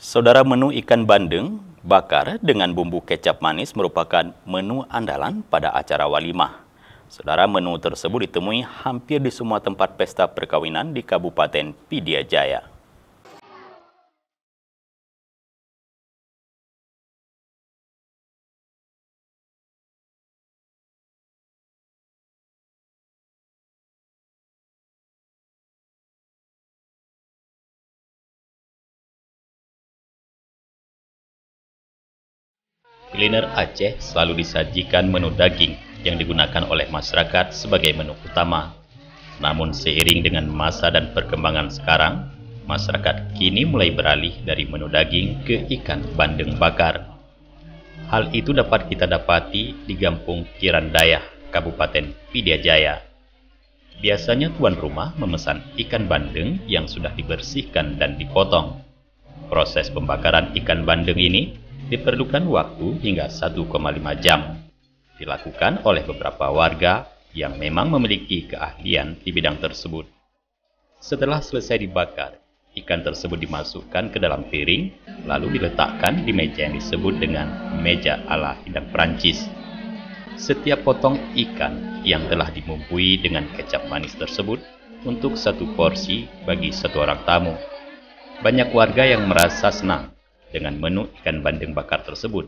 Saudara, menu ikan bandeng bakar dengan bumbu kecap manis merupakan menu andalan pada acara walimah. Saudara, menu tersebut ditemui hampir di semua tempat pesta perkawinan di Kabupaten Pidie Jaya. Kuliner Aceh selalu disajikan menu daging yang digunakan oleh masyarakat sebagai menu utama. Namun seiring dengan masa dan perkembangan sekarang, masyarakat kini mulai beralih dari menu daging ke ikan bandeng bakar. Hal itu dapat kita dapati di Kampung Kirandayah, Kabupaten Pidie Jaya. Biasanya tuan rumah memesan ikan bandeng yang sudah dibersihkan dan dipotong. Proses pembakaran ikan bandeng ini diperlukan waktu hingga 1,5 jam. Dilakukan oleh beberapa warga yang memang memiliki keahlian di bidang tersebut. Setelah selesai dibakar, ikan tersebut dimasukkan ke dalam piring, lalu diletakkan di meja yang disebut dengan meja ala hidang Perancis. Setiap potong ikan yang telah dibumbui dengan kecap manis tersebut untuk satu porsi bagi satu orang tamu. Banyak warga yang merasa senang dengan menu ikan bandeng bakar tersebut,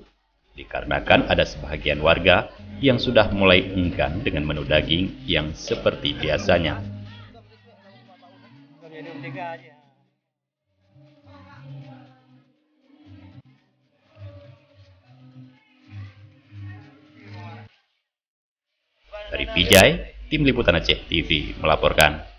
dikarenakan ada sebahagian warga yang sudah mulai enggan dengan menu daging yang seperti biasanya. Dari Pijai, Tim Liputan Aceh TV melaporkan.